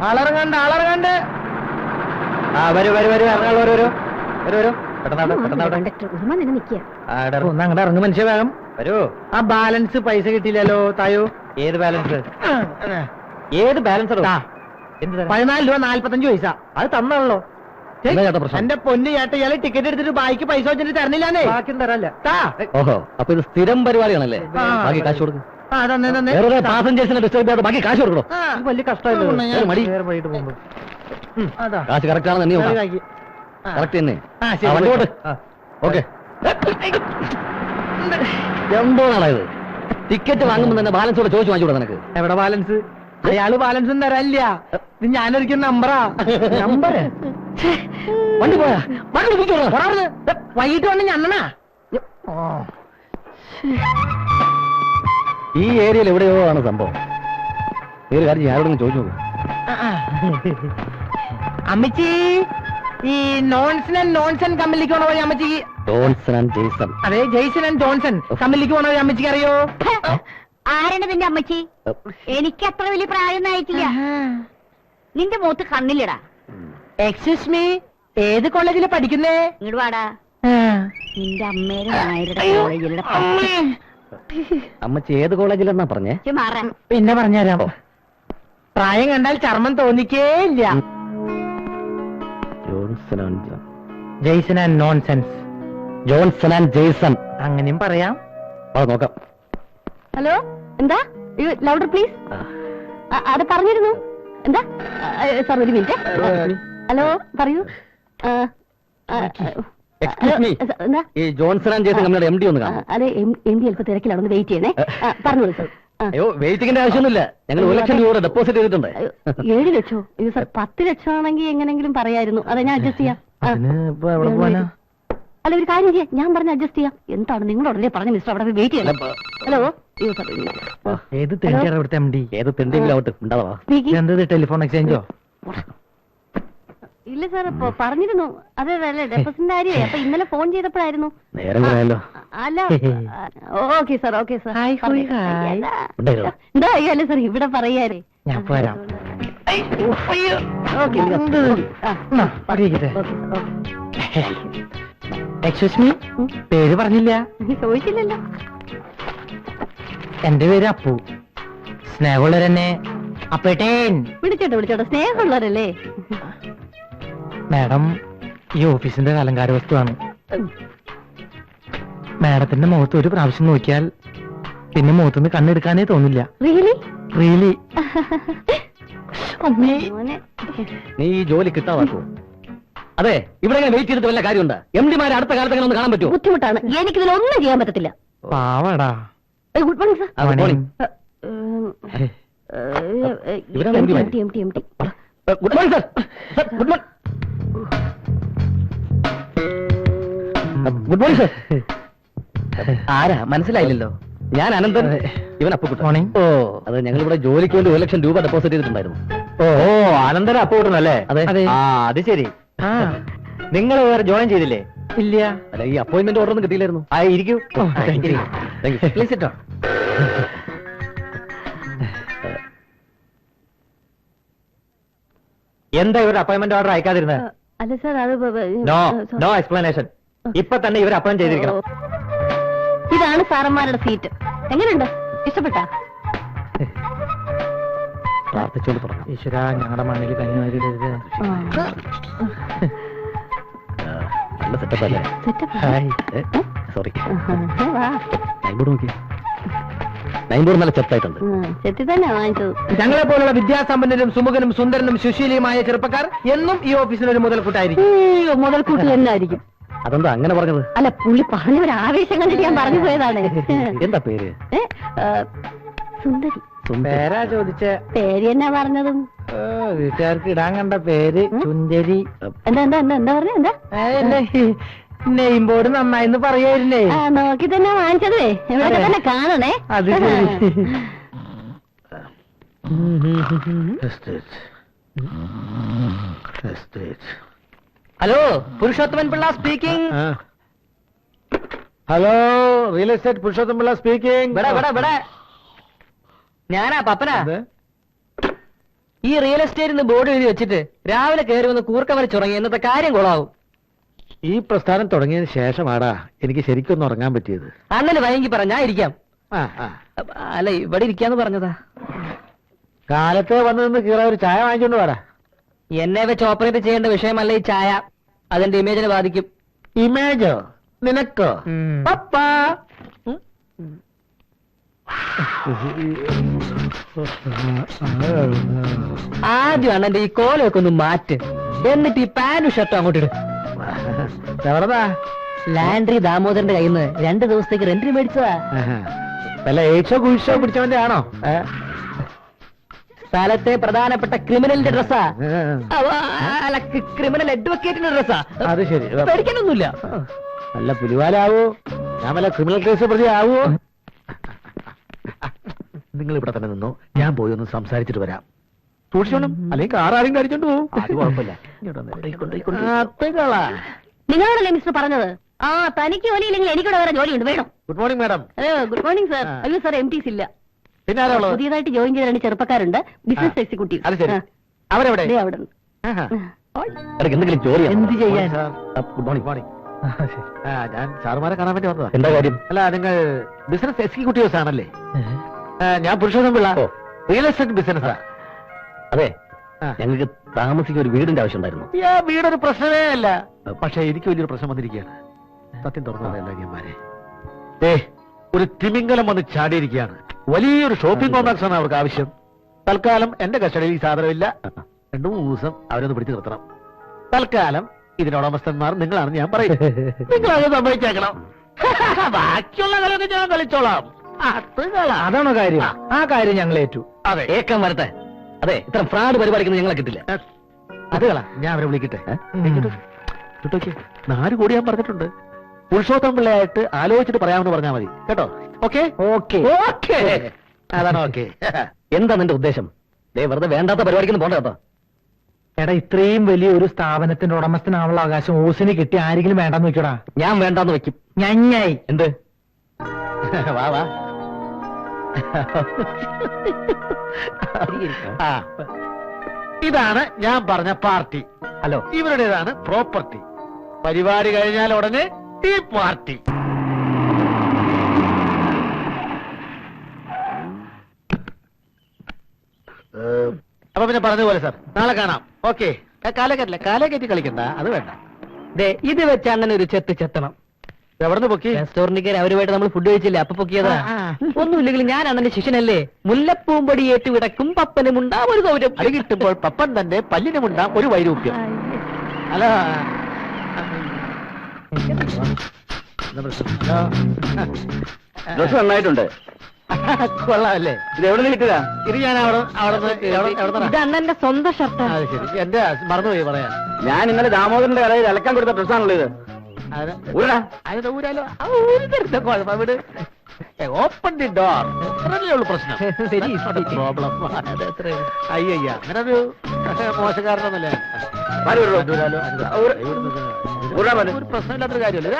ആളിറങ്ങണ്ട് ആളിറങ്ങണ്ട്. ആ വരൂ വരൂ വരൂ ഇറങ്ങാളൂ വരൂ വരൂ വരൂ ഒന്ന് അങ്ങോട്ട് ഇറങ്ങും മനുഷ്യ വേഗം വരൂ. ആ ബാലൻസ് പൈസ കിട്ടിയില്ലല്ലോ തായോ. ഏത് ബാലൻസ്? ഏത് ബാലൻസ്? 14 രൂപ 45 പൈസ. അത് തന്നാണല്ലോ. എന്റെ പൊന്ന് ചേട്ട ഇയാള് ടിക്കറ്റ് എടുത്തിട്ട് ബാക്കി പൈസ വെച്ചിട്ട് തരണില്ലാന്നേ. ബാക്കി തരല്ല. ഓഹോ, അപ്പൊ ഇത് സ്ഥിരം പരിപാടിയാണല്ലേ? ബാക്കി കാശ് കൊടുക്കും. പാസഞ്ചേഴ്സിനെ ഡിസ്റ്റർബ് ചെയ്യാതെ ബാക്കി കാശ് കൊടുക്കണോ? വലിയ കഷ്ടമല്ലേ മടി വൈകിട്ട് പോകുമ്പോ. കാശ് കറക്റ്റ് ആണെന്ന് കറക്റ്റ് തന്നെ. ഓക്കെ. എന്തോ നാളായത് ടിക്കറ്റ് വാങ്ങുമ്പോ തന്നെ ബാലൻസോടെ ചോദിച്ചു വാങ്ങിച്ചൂടാ നിനക്ക്? എവിടെ ബാലൻസ്? അയാള് ബാലൻസ് തരാനില്ല. ഇത് ഞാനൊരിക്കൽ നമ്പറാ. നമ്പർ വണ്ടി പോയാ വൈകിട്ട് വന്ന് ഞണ്ണനാ. ഈ ഏരിയയിൽ എവിടെയോ ആണ് സംഭവം. ഈ ഒരു കാര്യം ഞാനോടൊന്ന് ചോദിച്ചു നോക്കും. അമ്മച്ചി ഈ നോൺസൺ ആൻഡ് നോൺസൺ കമ്പനിക്ക് പോണ വഴി അമ്മച്ചിക്ക്. Johnson and Jason. അതെ, ജെയ്സൺ ആൻഡ് ജോൺസൺ കമ്പനിക്ക് പോണ വഴി അമ്മച്ചിക്ക് അറിയോ? ആരാണ് നിന്റെ അമ്മച്ചി? എനിക്ക് അത്ര വലിയ പ്രായമൊന്നും ആയിട്ടില്ല. നിന്റെ മുഖത്ത് കണ്ണില്ലടാ. എക്സ്ക്യൂസ് മീ, ഏത് കോളേജില് പഠിക്കുന്നേ? ഇങ്ങോട്ട് വാടാ. നിന്റെ അമ്മയുടെ നായരുടെ കോളേജിലെ അമ്മച്ചി ഏത് കോളേജിലെന്നാ പറഞ്ഞേ? പിന്നെ പറഞ്ഞുതരാമോ? പ്രായം കണ്ടാൽ ചർമ്മം തോന്നിക്കേ ഇല്ല. Jason and nonsense. Johnson and Jason അങ്ങനെയും പറയാം. നോക്കാം. ഹലോ, എന്താ? Louder please. അത് പറഞ്ഞിരുന്നു. എന്താ സാർ, ഒരു മിനിറ്റ്. ഹലോ, പറയൂ. എന്താ ഈ ജോൺസൺ ആൻഡ് ജെയ്സൺ കമ്പനിയുടെ MD ഒന്ന് കാണാം. അതെ, MD അല്പം തിരക്കിലാണ്, ഒന്ന് വെയിറ്റ് ചെയ്യണേ. പറഞ്ഞോളൂ സാർ. അയ്യോ, വെയിറ്റിംഗിന്റെ ആവശ്യമൊന്നുമില്ല. ഞങ്ങൾ 1 ലക്ഷം രൂപ ഡെപ്പോസിറ്റ് ചെയ്തിട്ടുണ്ട്. 7 ലക്ഷോ? ഇത് സാർ 10 ലക്ഷം ആണെങ്കിൽ എങ്ങനെങ്കിലും പറയായിരുന്നു. അതെ, ഞാൻ അഡ്ജസ്റ്റ് ചെയ്യാം. അല്ല, ഒരു കാര്യം ചെയ്യാം, ഞാൻ പറഞ്ഞ് അഡ്ജസ്റ്റ് ചെയ്യാം. എന്താണ് നിങ്ങളോടല്ലേ പറഞ്ഞു മിസ്റ്റർ, അവിടെ വെയിറ്റ് ചെയ്യണം. ഹലോ, ഏത് തെണ്ടിയാണ് ഇവിടുത്തെ MD? ഏത് തെണ്ടെങ്കിലും ആവട്ടെ, ഉണ്ടാവാ. എന്തത് ടെലിഫോൺ എക്സ്ചേഞ്ചോ? ഇല്ല സാർ, പറഞ്ഞിരുന്നു. അതെ അല്ലേ, ഡെപ്പോസിറ്റിന്റെ കാര്യമേ. അപ്പൊ ഇന്നലെ ഫോൺ ചെയ്തപ്പോഴായിരുന്നു. നേരം കുറയല്ലോ. അല്ല, ഓക്കെ സാർ, ഓക്കെ സാർ. എന്താ അല്ലേ സാർ, ഇവിടെ പറയാരേ. ഞാൻ പോരാം. എക്സ്ക്യൂസ് മീ, പേര് പറഞ്ഞില്ല? ചോദിച്ചില്ലല്ലോ. എന്റെ പേര് അപ്പു. സ്നേഹമുള്ളവരെന്നെ അപ്പേട്ടേൻ വിളിച്ചോട്ടെ. സ്നേഹമുള്ളവരല്ലേ? മാഡം, ഈ ഓഫീസിന്റെ അലങ്കാര വസ്തുവാണ്. മാഡത്തിന്റെ മുഖത്ത് ഒരു പ്രാവശ്യം നോക്കിയാൽ പിന്നെ മുഖത്തുനിന്ന് കണ്ണെടുക്കാനേ തോന്നില്ല. റിയലി. നീ ഈ ജോലി കിട്ടാവാക്കോ? അതെ, ഇവിടെ വെയിറ്റ് ചെയ്തിട്ട് വല്ല കാര്യമുണ്ട്? MD-മാരെ അടുത്ത കാലത്ത് അങ്ങനെ ഒന്ന് കാണാൻ പറ്റുമോ? ബുദ്ധിമുട്ടാണ്, എനിക്കിതിലൊന്നും ചെയ്യാൻ പറ്റത്തില്ല. പാവടാ. Good morning sir. Good morning sir. Good morning. Good morning sir. ആരാ മനസ്സിലായില്ലല്ലോ? ഞാൻ അനന്തൻ, ഇവൻ അപ്പുക്കുട്ടൻ. മോർണിംഗ്. ഓ, അത് ഞങ്ങൾ ഇവിടെ ജോലിക്ക് വേണ്ടി 1 ലക്ഷം രൂപ ഡെപ്പോസിറ്റ് ചെയ്തിട്ടുണ്ടായിരുന്നു. ഓ, അനന്തര അപ്പുക്കുട്ടനല്ലേ? അതെ. അത് ശരി. നിങ്ങൾ വേറെ ജോയിൻ ചെയ്തില്ലേ? ഇല്ല. അല്ല, ഈ അപ്പോയിന്റ്മെന്റ് ഓർഡർ ഒന്നും കിട്ടിയില്ലായിരുന്നു. ഇരിക്കൂ. പ്ലീസ് ഇട്ടോ. എന്താ ഇവരുടെ അപ്പോയിന്റ്മെന്റ് ഓർഡർ അയക്കാതിരുന്നത്? അല്ല സാർ, അത് നോ എക്സ്പ്ലനേഷൻ. ഇപ്പൊ തന്നെ ഇവർ അപ്പോയിന്റ് ചെയ്തിരിക്കണം. ഇതാണ് സാറന്മാരുടെ സീറ്റ്. എങ്ങനെയുണ്ട്? ഇഷ്ടപ്പെട്ടാ? പ്രാർത്ഥിച്ചോണ്ട് പറഞ്ഞു. ഈശ്വര, ഞങ്ങളുടെ മണ്ണിൽ കഞ്ഞിമാരിടരുത്. നല്ല സെറ്റപ്പ് അല്ലേ? സോറി, നൈബോർഡ് നോക്കി. നൈബോർഡ് നല്ല ചെത്തായിട്ടുണ്ട്. ചെത്തി തന്നെ വാങ്ങിച്ചത്. ഞങ്ങളെ പോലുള്ള വിദ്യാസമ്പന്നരും സുമുഖനും സുന്ദരനും സുശീലിയുമായ ചെറുപ്പക്കാർ എന്നും ഈ ഓഫീസിന് ഒരു മുതൽക്കൂട്ടായിരിക്കും. മുതൽക്കൂട്ട് തന്നെ ആയിരിക്കും. അതെന്താ അങ്ങനെ പറഞ്ഞത്? അല്ല, പുള്ളി പറഞ്ഞ ഒരു ആവേശം കണ്ടിട്ട് ഞാൻ പറഞ്ഞു പോയതാണ്. എന്താ പേര്? സുന്ദരി. പേരാ ചോദിച്ച? പേര് എന്നാ പറഞ്ഞതും? വീട്ടുകാർക്ക് ഇടാൻ കണ്ട പേര് ചുന്ദരി. എന്താ പറഞ്ഞ? എന്താ നെയിം ബോർഡ് നന്നായിന്ന് പറയായിരുന്നേ. നോക്കി തന്നെ വാങ്ങിച്ചതേ. ഇവിടെ തന്നെ കാണണേ. അത് hello, Purushothaman Pillai speaking. Hello, real estate Purushothaman Pillai speaking. ഞാനാ പപ്പനാ. ഈ റിയൽ എസ്റ്റേറ്റിന് ബോർഡ് എഴുതി വെച്ചിട്ട് രാവിലെ കയറി വന്ന് കൂർക്കം വരച്ചുറങ്ങി ഇന്നത്തെ കാര്യം കൊളാവും. ഈ പ്രസ്ഥാനം തുടങ്ങിയതിന് ശേഷമാടാ എനിക്ക് ശരിക്കൊന്നും ഉറങ്ങാൻ പറ്റിയത്. അണ്ണന് വൈകി പറ, ഞാൻ ഇരിക്കാം. ആ ആ അല്ല, ഇവിടെ ഇരിക്കാന്ന് പറഞ്ഞതാ. കാലത്തെ വന്നു നിന്ന് കീറ ഒരു ചായ വാങ്ങിച്ചോണ്ട് വാടാ. എന്നെ വെച്ച് ഓപ്പറേറ്റ് ചെയ്യേണ്ട വിഷയമല്ല ഈ ചായ. അതെന്റെ ഇമേജിനെ ബാധിക്കും. ഇമേജോ? നിനക്കോ? പപ്പാ. ആദ്യം അണ്ണന്റെ ഈ കോലൊക്കെ ഒന്ന് മാറ്റ്, എന്നിട്ട് ഈ പാന്റും ഷർട്ടും അങ്ങോട്ട് ഇട്. എവിടെതാ? ലാൻഡ്രി ദാമോദരന്റെ കയ്യിൽ നിന്ന് 2 ദിവസത്തേക്ക് റെന്റിന് മേടിച്ചതാ. വല്ല എയ്ഡ്സോ കുഴിച്ചോ പിടിച്ചവന്റെ ആണോ? സ്ഥലത്തെ പ്രധാനപ്പെട്ട ക്രിമിനലിന്റെ ഡ്രസ്സാ. അല്ല, ക്രിമിനൽ അഡ്വക്കേറ്റിന്റെ ഡ്രസ്സാ. അത് ശരി. പേടിക്കാനൊന്നുമില്ല. നല്ല പുലിവാലാവോ? ഞാൻ വല്ല ക്രിമിനൽ കേസ് പ്രതി ആവോ? നിങ്ങൾ ഇവിടെ തന്നെ നിന്നോ, ഞാൻ പോയി ഒന്ന് സംസാരിച്ചിട്ട് വരാം. സൂക്ഷിച്ചോണം, അല്ലെങ്കിൽ കാറാരും കഴിച്ചോണ്ട് പോകും. അത് കുഴപ്പമില്ല. നിങ്ങളോടല്ലേ മിസ്റ്റർ പറഞ്ഞത്? ആ, തനിക്ക് ജോലിയില്ലെങ്കിൽ എനിക്കിവിടെ വേറെ ജോലിയുണ്ട്, വേണം. Good morning madam. Good morning sir. അയ്യോ സാർ, MTs ഇല്ല. പിന്നെ ആരാ ഉള്ളത്? പുതിയതായിട്ട് ജോയിൻ ചെയ്ത 2 ചെറുപ്പക്കാരുണ്ട്, ബിസിനസ് എക്സിക്യൂട്ടീവ്. അത് ശരി. അവരെവിടെ? അവിടെ എന്തെങ്കിലും ജോലി എന്ത് ചെയ്യാൻ? Good morning. മോർണിംഗ്. ഞാൻ സാറുമാരെ കാണാൻ വേണ്ടി വന്നതാ. എന്താ കാര്യം? അല്ല, നിങ്ങൾ ബിസിനസ് എക്സിക്യൂട്ടീവ്സ് ആണല്ലേ? ഞാൻ പുരുഷോത്തം പിള്ള, റിയൽ എസ്റ്റേറ്റ് ബിസിനസ്സാ. അതെ, ഞങ്ങൾക്ക് താമസിക്കാൻ ഒരു വീടിന്റെ ആവശ്യം ഉണ്ടായിരുന്നു. വീടൊരു പ്രശ്നമേ അല്ല, പക്ഷെ എനിക്ക് വലിയൊരു പ്രശ്നം വന്നിരിക്കുകയാണ്. സത്യം തുറന്നതല്ല അനിയന്മാരെ. ഒരു തിമിംഗലം വന്ന് ചാടിയിരിക്കുകയാണ്. വലിയൊരു ഷോപ്പിംഗ് കോംപ്ലക്സ് ആണ് അവർക്ക് ആവശ്യം. തൽക്കാലം എന്റെ കസ്റ്റഡിയിൽ ഈ സാധനമില്ല. 2-3 ദിവസം അവരൊന്ന് പിടിച്ചു നിർത്തണം. തൽക്കാലം ഇതിനുടമസ്ഥന്മാർ നിങ്ങളാണെന്ന് ഞാൻ പറയും. നിങ്ങളത് സമ്മതിച്ചേക്കണം. ബാക്കിയുള്ള കളിയൊക്കെ ഞാൻ കളിച്ചോളാം. അതാണോ കാര്യം? ആ കാര്യം ഞങ്ങൾ ഏറ്റു. അതെ, ഏക്കം വരട്ടെ. അതെ, ഇത്ര ഫ്രാഡ് പരിപാടിക്കുന്നത് ഞങ്ങളെ കിട്ടില്ല. അത് കള, ഞാൻ അവരെ വിളിക്കട്ടെ. 4 കോടി ഞാൻ പറഞ്ഞിട്ടുണ്ട്. പുരുഷോത്തം പിള്ളയായിട്ട് ആലോചിച്ചിട്ട് പറയാമെന്ന് പറഞ്ഞാൽ മതി കേട്ടോ. ഓക്കെ ഓക്കെ ഓക്കെ, അതാണ് ഓക്കെ. എന്താ നിന്റെ ഉദ്ദേശം? വെറുതെ വേണ്ടാത്ത പരിപാടിക്കൊന്നും പോണ്ട കേട്ടോ. എടാ, ഇത്രയും വലിയ ഒരു സ്ഥാപനത്തിന്റെ ഉടമസ്ഥനാവുള്ള അവകാശം ഓസിന് കിട്ടി ആരെങ്കിലും വേണ്ടെന്ന് വെക്കടാ. ഞാൻ വേണ്ടാന്ന് വെക്കും. ഞഞ്ഞായി. എന്ത്? വാ വാ. ഇതാണ് ഞാൻ പറഞ്ഞ പാർട്ടി. Hello, ഇവരുടേതാണ് property. പരിപാടി കഴിഞ്ഞാൽ ഉടനെ ഈ പാർട്ടി. അപ്പൊ പിന്നെ പറഞ്ഞതുപോലെ സാർ, നാളെ കാണാം. ഓക്കെ. കാലേ കയറ്റി കളിക്കണ്ട, അത് വേണ്ട. ഇത് വെച്ച് അണ്ണൻ ഒരു ചെത്ത് ചെത്തണം. എവിടുന്ന് പൊക്കി? റെസ്റ്റോറന്റിൽ കയറി അവരുമായിട്ട് നമ്മൾ ഫുഡ് കഴിച്ചില്ലേ, അപ്പൊ പൊക്കിയതാ. ഒന്നുമില്ലെങ്കിലും ഞാൻ അണ്ണന്റെ ശിഷ്യനല്ലേ. മുല്ലപ്പൂമ്പൊടി ഏറ്റുവിടക്കും പപ്പനുമുണ്ടാ ഒരു സൗരം. അത് കിട്ടുമ്പോൾ പപ്പൻ തന്റെ പല്ലിനുമുണ്ടാം ഒരു വൈരൂപ്യം. അല്ല, ഡ്രസ് നന്നായിട്ടുണ്ട്. കൊള്ളാമല്ലേ? ഇത് എവിടെ നിന്ന് കിട്ടുക? ഇത് ഞാൻ ഇത് അണ്ണന്റെ സ്വന്തം ഷർട്ട്. അത് ശരി, എന്റെ മറന്നുപോയി പറയാൻ. ഞാൻ ഇന്നലെ ദാമോദരന്റെ കടയിൽ അലക്കാൻ കൊടുത്ത ഡ്രസ്സാണല്ലോ ഇത്. അതിന്റെ ഊരാലോ? കുഴപ്പം വിട്. Open the door. അത്രയല്ലേ ഉള്ളൂ പ്രശ്നം. പ്രോബ്ലം. അയ്യ, അങ്ങനെ ഒരു മോശക്കാരനൊന്നല്ലേ. ഒരു പ്രശ്നമില്ലാത്തൊരു കാര്യമല്ലേ.